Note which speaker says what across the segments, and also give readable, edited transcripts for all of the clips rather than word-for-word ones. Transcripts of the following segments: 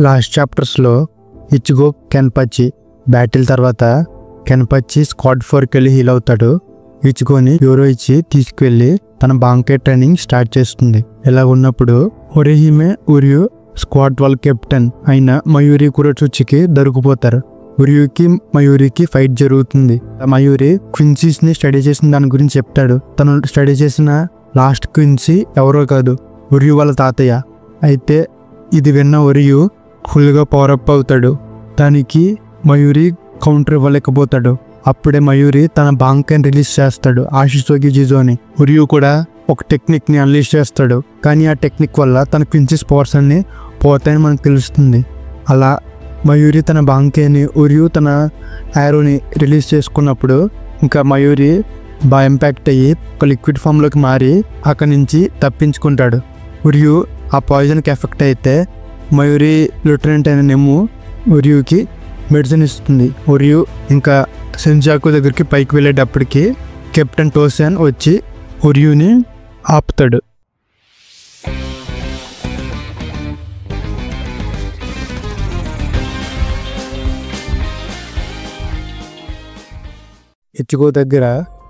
Speaker 1: Last చాప్టర్స్లో Ichigo కెన్పచి battle తర్వాత కెన్పచి squad 4కి వెళ్ళి హీల్ అవుతాడు. ఇచిగోని యోరోయిచి తీసుకువెళ్ళి తన బాంకై ట్రైనింగ్ స్టార్ట్ చేస్తుంది. ఇలా ఉన్నప్పుడు ఒరిహిమే ఉరియు స్క్వాడ్ 12 కెప్టెన్ అయిన మయూరి కురోచుచికి దొరికిపోతారు. ఉరియుకి మయూరికి ఫైట్ జరుగుతుంది. మయూరి క్విన్సీస్ని స్టడీ చేసిన దాని గురించి చెప్తాడు. తను స్టడీ చేసిన లాస్ట్ క్విన్సీ ఎవరో కాదు, ఉరియు వాళ్ళ తాతయ్య. అయితే ఇది విన్న ఉరియు ఫుల్గా పవర్అప్ అవుతాడు. దానికి మయూరి కౌంటర్ ఇవ్వలేకపోతాడు. అప్పుడే మయూరి తన బాంకైని రిలీజ్ చేస్తాడు, ఆషిసోగి జిజోని. ఉరియు కూడా ఒక టెక్నిక్ని అన్లీజ్ చేస్తాడు. కానీ ఆ టెక్నిక్ వల్ల తన క్విన్సీస్ పవర్స్ అన్ని పోతాయని మనకు తెలుస్తుంది. అలా మయూరి తన బాంకైని, ఉరియు తన యారోని రిలీజ్ చేసుకున్నప్పుడు ఇంకా మయూరి బాగా ఇంపాక్ట్ అయ్యి ఒక లిక్విడ్ ఫామ్లోకి మారి అక్కడి నుంచి తప్పించుకుంటాడు. ఉరియు ఆ పాయిజన్కి ఎఫెక్ట్ అయితే మయూరి లెఫ్టినెంట్ అయిన నెమ్ము ఉరియుకి మెడిసిన్ ఇస్తుంది. ఉరియు ఇంకా సెన్జాకు దగ్గరికి పైకి వెళ్ళేటప్పటికి కెప్టెన్ టోసాన్ వచ్చి ఉరియుని ఆపుతాడు. ఇచిగో దగ్గర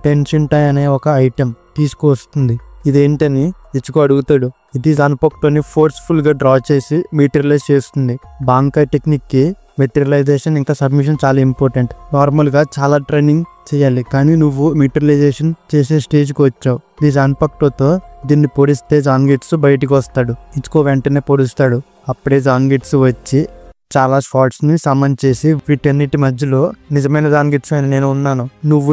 Speaker 1: టెన్షింటాయ్ అనే ఒక ఐటెం తీసుకువస్తుంది. ఇదేంటని ఇచిగో అడుగుతాడు. ఇది జాన్పాక్తోని ఫోర్స్ఫుల్గా డ్రా చేసి మెటీరియలైజ్ చేస్తుంది. బాంకై టెక్నిక్కి మెటీరియలైజేషన్ ఇంకా సబ్మిషన్ చాలా ఇంపార్టెంట్. నార్మల్గా చాలా ట్రైనింగ్ చేయాలి, కానీ నువ్వు మెటీరియలైజేషన్ చేసే స్టేజ్కి వచ్చావు. ఈ జాన్పాక్తోతో దీన్ని పొడిస్తే జాన్గిట్స్ బయటికి వస్తాడు. ఇచిగో వెంటనే పొడుస్తాడు. అప్పుడే జాన్గిట్స్ వచ్చి చాలా షాట్స్ని సమన్ చేసి వీటన్నిటి మధ్యలో నిజమైన జాన్గిట్స్ అని నేను ఉన్నాను,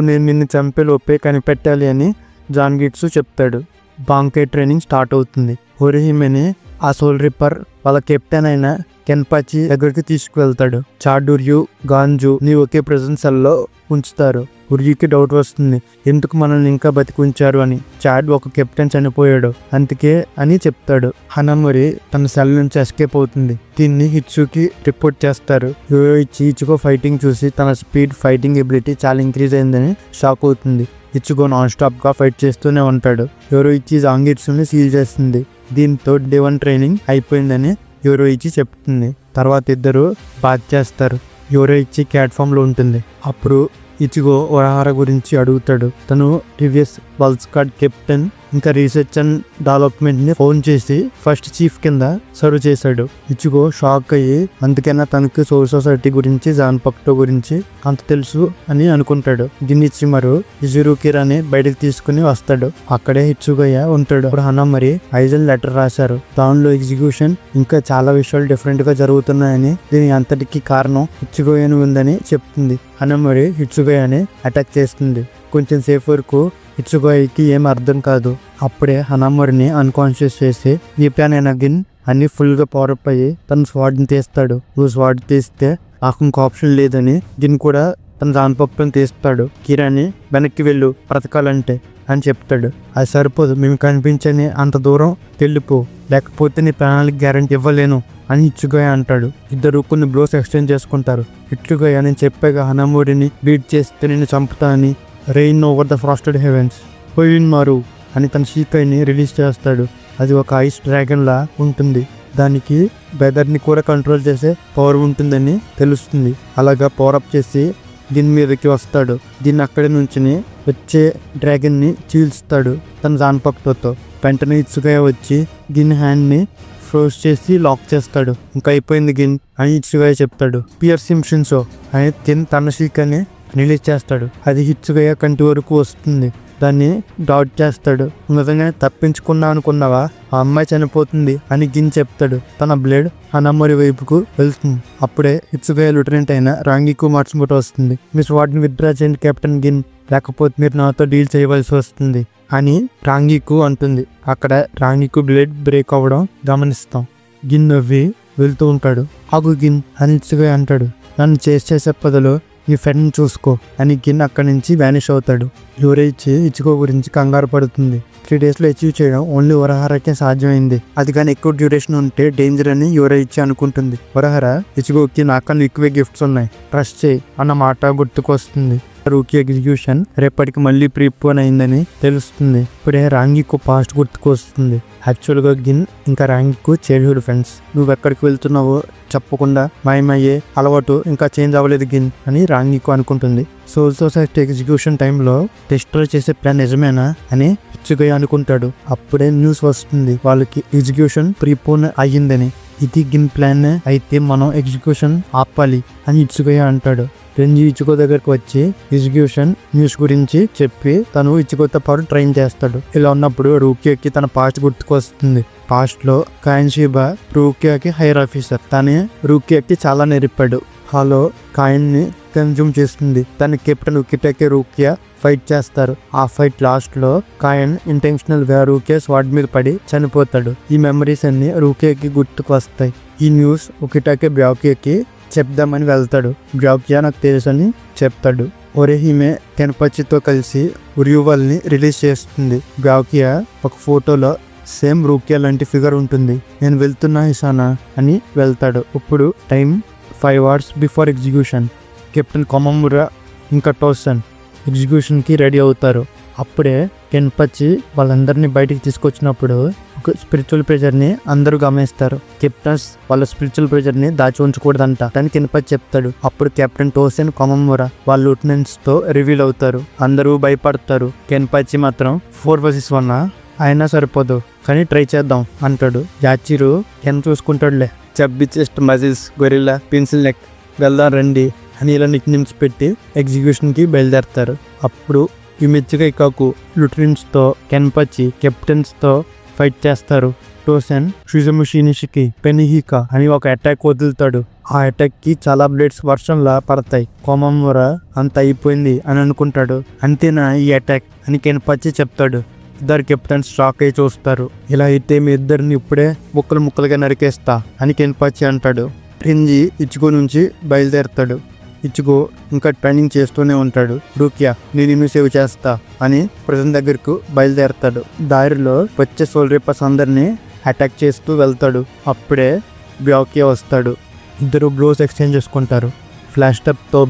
Speaker 1: నేను నిన్ను చంపేలోపే కనిపెట్టాలి అని జాన్గిట్స్ చెప్తాడు. బాంకై ట్రైనింగ్ స్టార్ట్ అవుతుంది. ఒరిహిమెని ఆ సోల్ రిప్పర్ వాళ్ళ కెప్టెన్ అయిన కెన్పచి దగ్గరికి తీసుకువెళ్తాడు. చాడ్, ఉరియు, గాంజు ని ఒకే ప్రెజెన్స్ సెల్లో ఉంచుతారు. ఉరియుకి డౌట్ వస్తుంది, ఎందుకు మనల్ని ఇంకా బతికుంచారు అని. చాడ్ ఒక కెప్టెన్ చనిపోయాడు అందుకే అని చెప్తాడు. హనమొరి తన సెల్ నుంచి ఎస్కేప్ అవుతుంది. దీన్ని హిట్సుకి రిపోర్ట్ చేస్తారు. యోరోయిచి ఇచిగో ఫైటింగ్ చూసి తన స్పీడ్, ఫైటింగ్ ఎబిలిటీ చాలా ఇంక్రీజ్ అయిందని షాక్ అవుతుంది. ఇచిగో నాన్ స్టాప్ గా ఫైట్ చేస్తూనే ఉంటాడు. యోరోయిచి జాంగిట్స్ ని సీల్ చేస్తుంది. దీంతో డే 1 ట్రైనింగ్ అయిపోయిందని యోరోయిచి చెప్తుంది. తర్వాత ఇద్దరు బాత్ చేస్తారు. యోరోయిచి క్యాట్ ఫామ్ లో ఉంటుంది. అప్పుడు ఇచిగో ఒరహారా గురించి అడుగుతాడు. తను ప్రీవియస్ పల్స్ కార్డ్ కెప్టెన్ ఇంకా రీసెర్చ్ అండ్ డెవలప్మెంట్ ని ఫోన్ చేసి ఫస్ట్ చీఫ్ కింద సర్వ్ చేశాడు. ఇచిగో షాక్ అయ్యి అందుకైనా తనకు సోల్ సొసైటీ గురించి, జాన్పాక్తో గురించి అంత తెలుసు అని అనుకుంటాడు. గిన్నిచిమరు ఇజురుకిరాని బయటకు తీసుకుని వస్తాడు. అక్కడే హిట్సుగయ ఉంటాడు. ఇప్పుడు హనమొరి ఐజల్ లెటర్ రాశారు. దానిలో ఎగ్జిక్యూషన్ ఇంకా చాలా విషయాలు డిఫరెంట్ గా జరుగుతున్నాయని, దీని అంతటికి కారణం హిట్సుగయని ఉందని చెప్తుంది. హనమొరి హిట్సుగయని అటాక్ చేస్తుంది. కొంచెం సేపు వరకు ఇచిగోకి ఏం అర్థం కాదు. అప్పుడే హనమొరిని అన్కాన్షియస్ చేసి ఈ ప్లాన్ అయిన గిన్ అన్ని ఫుల్గా పవర్అప్ అయ్యి తన స్వాడ్ని తీస్తాడు. నువ్వు స్వాడ్ తీస్తే నాకు ఇంకో ఆప్షన్ లేదని గిన్ కూడా తన జాన్పాక్తోని తీస్తాడు. కిరాని వెనక్కి వెళ్ళు బ్రతకాలంటే అని చెప్తాడు. అది సరిపోదు, మేము కనిపించని అంత దూరం వెళ్ళిపో, లేకపోతే నీ ప్రాణాలకు గ్యారెంటీ ఇవ్వలేను అని ఇచిగోయ అంటాడు. ఇద్దరు కొన్ని బ్లోస్ ఎక్స్చేంజ్ చేసుకుంటారు. ఇచిగోయ నేను చెప్పాక హనమొరిని బీట్ చేస్తే నేను చంపుతానని rain over the frosted heavens పోయిన్ మారు అని తన షీకైని రిలీజ్ చేస్తాడు. అది ఒక ఐస్ డ్రాగన్ లా ఉంటుంది. దానికి వెదర్ని కూడా కంట్రోల్ చేసే పవర్ ఉంటుందని తెలుస్తుంది. అలాగా పవర్ అప్ చేసి దీని మీదకి వస్తాడు. దీన్ని అక్కడి నుంచి వచ్చే డ్రాగన్ ని చీల్స్తాడు తన జాన్పాక్తోతో. వెంటనే ఇచిగోయ వచ్చి గిన్ హ్యాండ్ ని ఫ్రోజ్ చేసి లాక్ చేస్తాడు. ఇంకా అయిపోయింది గిన్ అని ఇచిగోయ చెప్తాడు. పియర్ సిమ్షన్సో అని గిన్ తన షీకని రిలీజ్ చేస్తాడు. అది హిట్సుగయ కంటి వరకు వస్తుంది. దాన్ని డౌట్ చేస్తాడు. నిజంగానే తప్పించుకున్నా అనుకున్నావా, ఆ అమ్మాయి చనిపోతుంది అని గిన్ చెప్తాడు. తన బ్లేడ్ హనమొరి వైపుకు వెళ్తుంది. అప్పుడే హిట్సుగయ లెఫ్టినెంట్ అయిన రాంగికు మాట్సుమోటో వస్తుంది. మీ స్వాడ్ని విత్డ్రా చేయండి కెప్టెన్ గిన్, లేకపోతే మీరు నాతో డీల్ చేయవలసి వస్తుంది అని రాంగికు అంటుంది. అక్కడ రాంగికు బ్లేడ్ బ్రేక్ అవ్వడం గమనిస్తాం. గిన్ నవ్వి వెళ్తూ ఉంటాడు. ఆగు గిన్ అని హిట్సుగయ అంటాడు. నన్ను చేసే బదులు నీ ఫ్రెండ్ని చూసుకో అని గిన్ అక్కడి నుంచి వ్యానిష్ అవుతాడు. యోరైచి ఇచిగో గురించి కంగారు పడుతుంది. 3 daysలో అచీవ్ చేయడం ఓన్లీ ఒరహరాకే సాధ్యమైంది. అది కానీ ఎక్కువ డ్యూరేషన్ ఉంటే డేంజర్ అని యోరైచి అనుకుంటుంది. ఒరహర ఇచిగోకి నాకన్నా ఎక్కువే గిఫ్ట్స్ ఉన్నాయి, ట్రస్ట్ చేయి అన్న మాట గుర్తుకొస్తుంది. రూకీ ఎగ్జిక్యూషన్ రేపటికి మళ్ళీ ప్రీపోన్ అయిందని తెలుస్తుంది. ఇప్పుడే రాంగికు పాస్ట్ గుర్తుకొస్తుంది. యాక్చువల్గా గిన్ ఇంకా రాంగికు చైల్డ్హుడ్ ఫ్రెండ్స్. నువ్వు ఎక్కడికి వెళ్తున్నావో చెప్పకుండా మాయమయ్యే అలవాటు ఇంకా చేంజ్ అవ్వలేదు గిన్ అని రాంగికు అనుకుంటుంది. సోల్ సొసైటీ ఎగ్జిక్యూషన్ టైంలో డిస్ట్రాయ్ చేసే ప్లాన్ నిజమేనా అని ఇచ్చుగో అనుకుంటాడు. అప్పుడే న్యూస్ వస్తుంది వాళ్ళకి ఎగ్జిక్యూషన్ ప్రీపోన్ అయ్యిందని. ఇది గిన్ ప్లాన్ అయితే మనం ఎగ్జిక్యూషన్ ఆపాలి అని ఇచ్చుగో అంటాడు. రెంజి ఇచుకో దగ్గరకు వచ్చి ఎగ్జిక్యూషన్ న్యూస్ గురించి చెప్పి తను ఇచుకోతో పాటు ట్రైన్ చేస్తాడు. ఇలా ఉన్నప్పుడు రూకియాకి తన పాస్ట్ గుర్తుకొస్తుంది. పాస్ట్ లో కాయిన్షిబా రూకియాకి హైర్ ఆఫీసర్. తనే రూకియాకి చాలా నేర్పాడు. హాలో కాయిన్ ని కన్జ్యూమ్ చేస్తుంది. తన కెప్టెన్ ఉకిటాకి రూకియా ఫైట్ చేస్తారు. ఆ ఫైట్ లాస్ట్ లో కాయిన్ ఇంటెన్షనల్ గా రూకియా స్వాడ్ మీద పడి చనిపోతాడు. ఈ మెమరీస్ అన్ని రూకియాకి గుర్తుకు వస్తాయి. ఈ న్యూస్ ఉకిటాకి బ్యాకియాకి చెప్దామని వెళ్తాడు. బ్యాకియా నాకు తెలుసని చెప్తాడు. ఒరేహిమే టెన్పచ్చితో కలిసి ఉరియువల్ని రిలీజ్ చేస్తుంది. బ్యాకియా ఒక ఫోటోలో సేమ్ రూకియా లాంటి ఫిగర్ ఉంటుంది. నేను వెళ్తున్నా ఇసానా అని వెళ్తాడు. ఇప్పుడు time 5 hours before execution. Captain Komamura ఇంకా టోసన్ ఎగ్జిక్యూషన్కి రెడీ అవుతారు. అప్పుడే టెన్పచ్చి వాళ్ళందరినీ బయటికి తీసుకొచ్చినప్పుడు ఒక స్పిరిచువల్ ప్రెజర్ని అందరూ గమనిస్తారు. కెప్టెన్స్ వాళ్ళ స్పిరిచువల్ ప్రెజర్ని దాచి ఉంచకూడదంట అని టెన్పచ్చి చెప్తాడు. అప్పుడు కెప్టెన్ టోసెన్ కొమమురా వాళ్ళ లూటెనెంట్స్ తో రివీల్ అవుతారు. అందరూ భయపడతారు. టెన్పచ్చి మాత్రం 4 versus 1 అయినా సరిపోదు కానీ ట్రై చేద్దాం అంటాడు. యాచిరు కెన్ చూసుకుంటాడులే. Chubby chest muscles gorilla pencil neck వెళ్దాం రండి అని ఇలా నిక్ నేమ్స్ పెట్టి ఎగ్జిక్యూషన్కి బయలుదేరతారు. అప్పుడు ఈ మెచ్చిగా ఇకాకు లూటెనెంట్స్తో కెన్పచ్చి కెప్టెన్స్తో ఫైట్ చేస్తారు. టోసెన్ షిజముషినిషికి పెనిహికా అని ఒక అటాక్ వదులుతాడు. ఆ అటాక్ కి చాలా బ్లేడ్స్ వర్షంలా పడతాయి. కొమమురా అంత అయిపోయింది అని అనుకుంటాడు. అంతేనా ఈ అటాక్ అని కెన్పచ్చి చెప్తాడు. ఇద్దరు కెప్టెన్స్ షాక్ అయి చూస్తారు. ఇలా అయితే మీ ఇద్దరిని ఇప్పుడే ముక్కలు ముక్కలుగా నరికేస్తా అని కెన్పచ్చి అంటాడు. రెంజి ఇచుకో నుంచి బయలుదేరతాడు. ఇచుకో ఇంకా ట్రైనింగ్ చేస్తూనే ఉంటాడు. రూకియా నేను నిన్ను సేవ్ చేస్తా అని ప్రెసిడెంట్ దగ్గరకు బయలుదేరతాడు. దారిలో వచ్చే సోల్జర్స్ అందరినీ అటాక్ చేస్తూ వెళ్తాడు. అప్పుడే బ్యాకియా వస్తాడు. ఇద్దరు బ్లోస్ ఎక్స్చేంజ్ చేసుకుంటారు. ఫ్లాష్ తో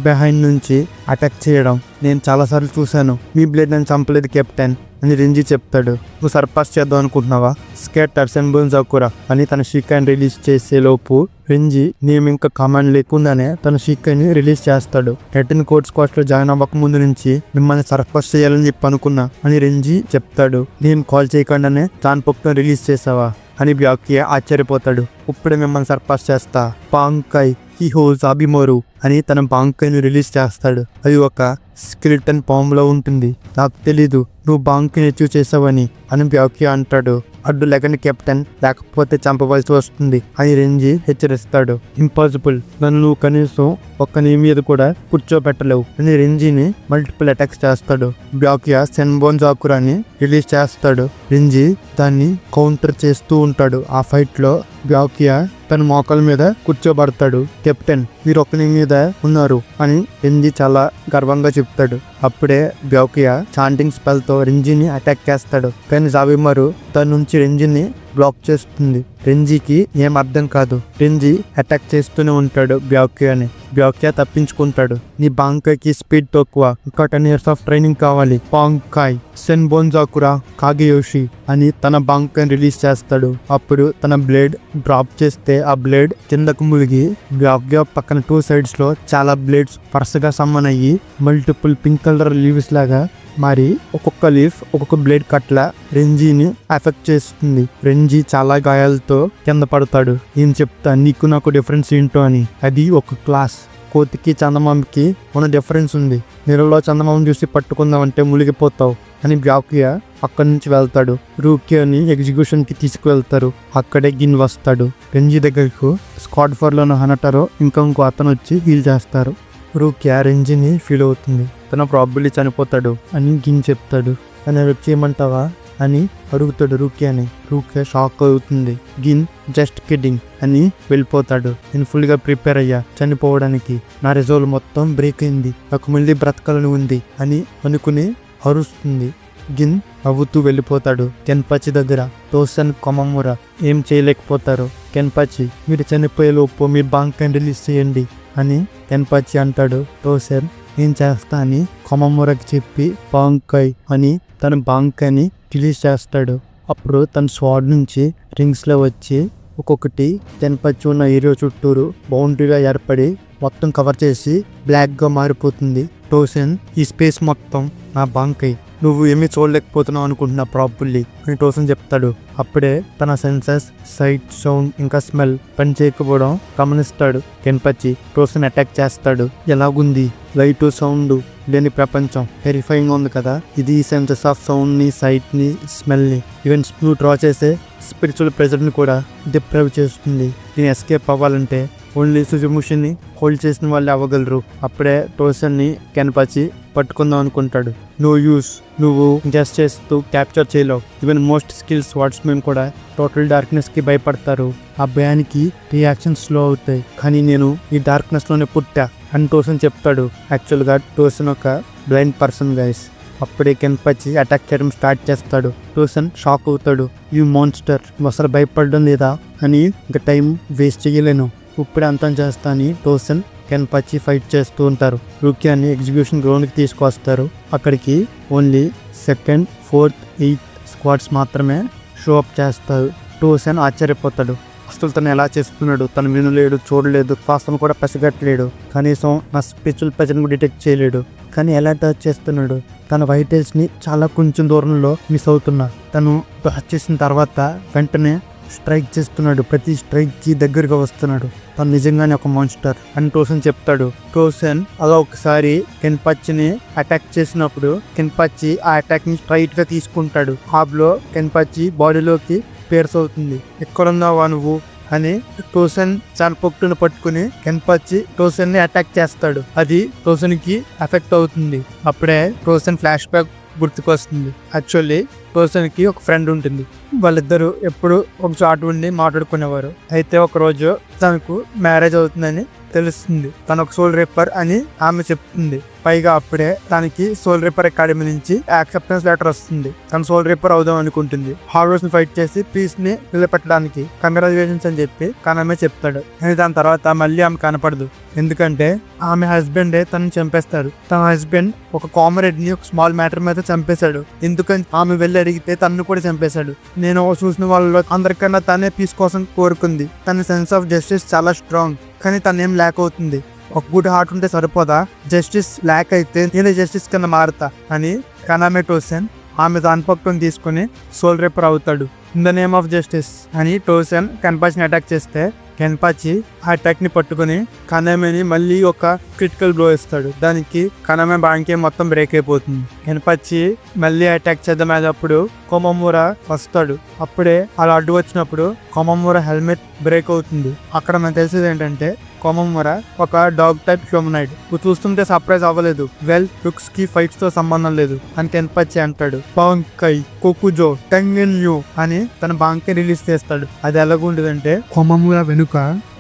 Speaker 1: బిహైండ్ నుంచి అటాక్ చేయడం నేను చాలాసార్లు చూశాను. మీ బ్లేడ్ నన్ను చంపలేదు కెప్టెన్ అని రెంజి చెప్తాడు. నువ్వు సర్పాస్ చేద్దాం అనుకుంటున్నావా? స్కేటర్ సెన్బోన్ జాకురా అని తన షీకాన్ని రిలీజ్ చేసే లోపు రెంజి నేను ఇంకా కమాండ్ లేకుండానే తన షీకాన్ని రిలీజ్ చేస్తాడు. ఎటన్ కోర్ట్ స్క్వాడ్ లో జాయిన్ అవ్వక ముందు నుంచి మిమ్మల్ని సర్పాస్ చేయాలని చెప్పి అనుకున్నా అని రెంజి చెప్తాడు. నేను కాల్ చేయకుండానే దాని పొక్కును రిలీజ్ చేసావా అని బ్యాకియా ఆశ్చర్యపోతాడు. ఇప్పుడే మిమ్మల్ని సర్పాస్ చేస్తా పాంకాయ్ హిహో జాబిమోరు అని తన బాంకాయ్ని రిలీజ్ చేస్తాడు. అది ఒక స్కెలిటన్ పామ్ లో ఉంటుంది. నాకు తెలీదు నువ్వు బాంకాయ్ని అచీవ్ చేసావని అని బ్యాకియా అంటాడు. అడ్డు లేకని కెప్టెన్ లేకపోతే చంపవలసి వస్తుంది అని రెంజి హెచ్చరిస్తాడు. ఇంపాసిబుల్, నన్ను నువ్వు కనీసం ఒక్క నీ మీద కూడా కూర్చోబెట్టలేవు అని రెంజిని మల్టిపుల్ అటాక్స్ చేస్తాడు. బ్యాకియా సెన్బోన్ జాకురాని రిలీజ్ చేస్తాడు. రెంజి దాన్ని కౌంటర్ చేస్తూ ఉంటాడు. ఆ ఫైట్ లో బ్యాకియా తన మోకాల మీద కూర్చోబడతాడు. కెప్టెన్ మీరు ఒక్కని మీద ఉన్నారు అని రెంజి చాలా గర్వంగా చెప్తాడు. అప్పుడే బ్యాకియా చాంటింగ్ స్పెల్ తో రెంజిని అటాక్ చేస్తాడు. కానీ జాబిమోరు తన నుంచి రెంజిని బ్లాక్ చేస్తుంది. రెంజికి ఏం అర్థం కాదు. రెంజి అటాక్ చేస్తూనే ఉంటాడు బ్యాకియాని. బ్యాకియా తప్పించుకుంటాడు. నీ బాంకాయ్కి స్పీడ్ తక్కువ, ఇంకా 10 years ఆఫ్ ట్రైనింగ్ కావాలి. పాంకాయ్ సెన్బోన్ జాకురా కాగేయోషి అని తన బాంకాయ్ని రిలీజ్ చేస్తాడు. అప్పుడు తన బ్లేడ్ డ్రాప్ చేస్తే ఆ బ్లేడ్ కిందకు ములిగి బ్యాకియా పక్కన 2 sides లో చాలా బ్లేడ్స్ వరుసగా సమ్మన్ అయ్యి మల్టిపుల్ పింక్ కలర్ లీవ్స్ లాగా మరి ఒక్కొక్క లీఫ్ ఒక్కొక్క బ్లేడ్ కట్ల రెంజిని ఎఫెక్ట్ చేస్తుంది. రెంజి చాలా గాయాలతో కింద పడతాడు. ఏం చెప్తా నీకు నాకు డిఫరెన్స్ ఏంటో అని. అది ఒక క్లాస్. కోతికి చందమామకి ఉన్న డిఫరెన్స్ ఉంది. నీళ్ళలో చందమామ చూసి పట్టుకుందామంటే మునిగిపోతావు అని బ్యాకియా అక్కడి నుంచి వెళ్తాడు. రూకియాని ఎగ్జిక్యూషన్ కి తీసుకువెళ్తారు. అక్కడే గిన్ వస్తాడు. రెంజి దగ్గరకు స్క్వాడ్ 4లోని హనటరో ఇంకో అతను వచ్చి హీల్ చేస్తారు. రూకియా రెంజిని ఫీల్ అవుతుంది. తన ప్రాబబ్లీ చనిపోతాడు అని గిన్ చెప్తాడు. అని వచ్చి ఏమంటావా అని అడుగుతాడు రూకియాని. రూకియా షాక్ అవుతుంది. గిన్ జస్ట్ కిడ్డింగ్ అని వెళ్ళిపోతాడు. నేను ఫుల్గా ప్రిపేర్ అయ్యా చనిపోవడానికి. నా రిజల్వ్ మొత్తం బ్రేక్ అయింది. నాకు మళ్ళీ బ్రతకాలని ఉంది అని అనుకుని అరుస్తుంది. గిన్ నవ్వుతూ వెళ్ళిపోతాడు కెన్పాచి దగ్గర. టోసన్ కొమమురా ఏం చేయలేకపోతారు. కెన్పాచి మీరు చనిపోయేలోపు మీ బాంకాయ్ రిలీజ్ చేయండి అని కెన్పాచి అంటాడు. టోసన్ ఏం చేస్తా అని కొమమురాకి చెప్పి బాంకాయ్ అని తన బాంకాయ్ని రిలీజ్ చేస్తాడు. అప్పుడు తన స్వాడ్ నుంచి రింగ్స్లో వచ్చి ఒక్కొక్కటి కెన్పాచి ఉన్న ఏరియా చుట్టూరు బౌండరీగా ఏర్పడి మొత్తం కవర్ చేసి బ్లాక్గా మారిపోతుంది. టోసన్ ఈ స్పేస్ మొత్తం నా బాంకాయ్, నువ్వు ఏమీ చూడలేకపోతున్నావు అనుకుంటున్నా ప్రాబుల్లీ అని టోసన్ చెప్తాడు. అప్పుడే తన సెన్సెస్ సైట్, సౌండ్ ఇంకా స్మెల్ పని చేయకపోవడం గమనిస్తాడు కెన్పాచి. టోసన్ అటాక్ చేస్తాడు. ఎలాగుంది లైట్ సౌండ్ లేని ప్రపంచం, టెరిఫైయింగ్ ఉంది కదా. ఇది సెన్సెస్ ఆఫ్ సౌండ్ ని, సైట్ ని, స్మెల్ ని, ఈవెన్ నువ్వు డ్రా చేసే స్పిరిచువల్ ప్రెజర్ ని కూడా డిప్రైవ్ చేస్తుంది. దీన్ని ఎస్కేప్ అవ్వాలంటే ఓన్లీ సుజుముషిని హోల్డ్ చేసిన వాళ్ళు అవ్వగలరు. అప్పుడే టోసన్ ని కెన్పాచి పట్టుకుందాం అనుకుంటాడు. నో యూస్, నువ్వు జస్ట్ చేస్తూ క్యాప్చర్ చేయలేవు. ఈవెన్ మోస్ట్ స్కిల్స్ వాట్స్మెన్ కూడా టోటల్ డార్క్నెస్ కి భయపడతారు. ఆ భయానికి రియాక్షన్స్ స్లో అవుతాయి. కానీ నేను ఈ డార్క్నెస్ లోనే పుట్టా అని టోసన్ చెప్తాడు. యాక్చువల్గా టోసన్ ఒక బ్లైండ్ పర్సన్ గైస్. అప్పుడే కెన్పాచి అటాక్ చేయడం స్టార్ట్ చేస్తాడు. టోసన్ షాక్ అవుతాడు. యూ మాన్స్టర్, నువ్వు అసలు భయపడడం లేదా అని. ఇంకా టైం వేస్ట్ చేయలేను, ఇప్పుడే అంతం చేస్తా అని టోసన్ కెన్పాచి ఫైట్ చేస్తూ ఉంటారు. రూకియాని ఎగ్జిక్యూషన్ గ్రౌండ్కి తీసుకొస్తారు. అక్కడికి only 2nd, 4th, 8th squads మాత్రమే షో అప్ చేస్తారు. టోసన్ ఆశ్చర్యపోతాడు. అసలు తను ఎలా చేస్తున్నాడు, తను వినలేడు, చూడలేదు, శ్వాసను కూడా పసిగట్టలేడు, కనీసం నా స్పిరిచువల్ ప్రెజర్ని డిటెక్ట్ చేయలేడు. కానీ ఎలా టచ్ చేస్తున్నాడు, తన వైటల్స్ని చాలా కొంచెం దూరంలో మిస్ అవుతున్నా. తను టచ్ చేసిన తర్వాత వెంటనే స్ట్రైక్ చేస్తున్నాడు. ప్రతి స్ట్రైక్ కి దగ్గరగా వస్తున్నాడు. తను నిజంగానే ఒక మాన్స్టర్ అని టోసన్ చెప్తాడు. టోసన్ అలా ఒకసారి కెన్పాచిని అటాక్ చేసినప్పుడు కెన్పాచి ఆ అటాక్ ని స్ట్రైట్ గా తీసుకుంటాడు. హాబ్లో కెన్పాచి బాడీలోకి పేర్స్ అవుతుంది. ఎక్కడున్నావా నువ్వు అని టోసన్ చాన్పొక్టును పట్టుకుని కెన్పాచి టోసన్ ని అటాక్ చేస్తాడు. అది టోసన్ కి ఎఫెక్ట్ అవుతుంది. అప్పుడే టోసన్ ఫ్లాష్ బ్యాక్ గుర్తుకొస్తుంది. యాక్చువల్లీ టోసన్ కి ఒక ఫ్రెండ్ ఉంటుంది. వాళ్ళిద్దరూ ఎప్పుడు ఒక చోట ఉండి మాట్లాడుకునేవారు. అయితే ఒక రోజు తనకు మ్యారేజ్ అవుతుందని తెలుస్తుంది. తను ఒక సోల్ రేపర్ అని ఆమె చెప్తుంది. పైగా అప్పుడే తనకి సోల్ రేపర్ అకాడమీ నుంచి యాక్సెప్టెన్స్ లెటర్ వస్తుంది. తను సోల్ రేపర్ అవుదాం అనుకుంటుంది. హార్వర్స్ ని ఫైట్ చేసి పీస్ ని నిలబెట్టడానికి కంగ్రాచులేషన్స్ అని చెప్పి కనమే చెప్తాడు. కానీ దాని తర్వాత మళ్ళీ ఆమె కనపడదు. ఎందుకంటే ఆమె హస్బెండే తనని చంపేస్తారు. తన హస్బెండ్ ఒక కామ్రేడ్ ని ఒక స్మాల్ మ్యాటర్ మీద చంపేశాడు. ఎందుకని ఆమె వెళ్ళి అడిగితే తనను కూడా చంపేశాడు. నేను చూసిన వాళ్ళలో అందరికన్నా తనే పీస్ కోసం కోరుకుంది. తన సెన్స్ ఆఫ్ జస్టిస్ చాలా స్ట్రాంగ్. కానీ తనేం ల్యాక్ అవుతుంది. ఒక గుడ్ హార్ట్ ఉంటే సరిపోదా, జస్టిస్ ల్యాక్ అయితే నేనే జస్టిస్ కింద మారుతా అని కనామే టోసన్ ఆమె దానిపక్కన తీసుకుని సోల్ రేపర్ అవుతాడు. In the name of justice అని టోసన్ కెన్పాచిని అటాక్ చేస్తే కెన్పాచి ఆ అటాక్ ని పట్టుకుని కనామేని మళ్ళీ ఒక క్రిటికల్ బ్లో ఇస్తాడు. దానికి కనామే బాంకే మొత్తం బ్రేక్ అయిపోతుంది. కెన్పాచి మళ్ళీ అటాక్ చేద్దామేటప్పుడు కొమమురా వస్తాడు. అప్పుడే అలా అడ్డు వచ్చినప్పుడు కొమమురా హెల్మెట్ బ్రేక్ అవుతుంది. అక్కడ మనకు తెలిసేది ఏంటంటే కొమమురా ఒక డాగ్ టైప్ హ్యూమనాయిడ్. నువ్వు చూస్తుంటే సర్ప్రైజ్ అవ్వలేదు. వెల్, లుక్స్ కి ఫైట్స్ తో సంబంధం లేదు అని కెన్పాచి అంటాడు. బాంకై కోకుజో టెంగెన్యూ అని తన బాంకై రిలీజ్ చేస్తాడు. అది ఎలాగుంటుందంటే కొమమురా వెనుక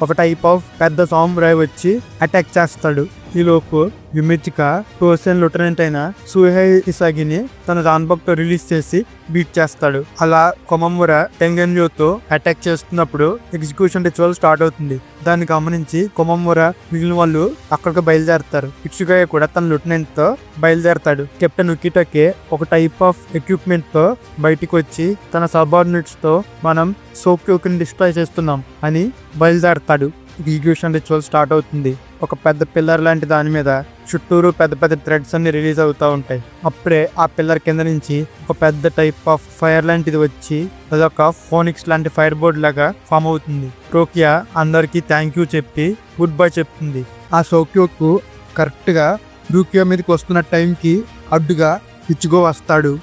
Speaker 1: ఒక టైప్ ఆఫ్ పెద్ద సామురాయ్ వచ్చి అటాక్ చేస్తాడు. ఈలోపు యుమిచిక టోసన్ లెఫ్టినెంట్ అయిన సుహై ఇసాగిని తన దాన్బక్తో రిలీజ్ చేసి బీట్ చేస్తాడు. అలా కొమమురా టెంగెన్యూతో అటాక్ చేస్తున్నప్పుడు ఎగ్జిక్యూషన్ రిచువల్ స్టార్ట్ అవుతుంది. దాన్ని గమనించి కొమమురా మిగిలిన వాళ్ళు అక్కడికి బయలుదేరతారు. ఇట్సుగాయ కూడా తన లెఫ్టినెంట్ తో బయలుదేరతాడు. కెప్టెన్ ఉకిటకే ఒక టైప్ ఆఫ్ ఎక్విప్మెంట్ తో బయటికి వచ్చి తన సబార్డినేట్స్ తో మనం సోక్యోకిని డిస్ట్రాయ్ చేస్తున్నాం అని బయలుదేరతాడు. ఎగ్జిక్యూషన్ రిచువల్ స్టార్ట్ అవుతుంది. ఒక పెద్ద పిల్లర్ లాంటి దాని మీద చుట్టూరు పెద్ద పెద్ద థ్రెడ్స్ అన్ని రిలీజ్ అవుతూ ఉంటాయి. అప్పుడే ఆ పిల్లర్ కింద నుంచి ఒక పెద్ద టైప్ ఆఫ్ ఫైర్ లాంటిది వచ్చి అదొక ఫోనిక్స్ లాంటి ఫైర్ బోర్డ్ లాగా ఫామ్ అవుతుంది. టోకియా అందరికి థ్యాంక్ యూ చెప్పి గుడ్ బై చెప్తుంది. ఆ సోక్యోకు కరెక్ట్ గా రూకియా మీదకి వస్తున్న టైంకి అడ్డుగా ఇచ్చుగో వస్తాడు.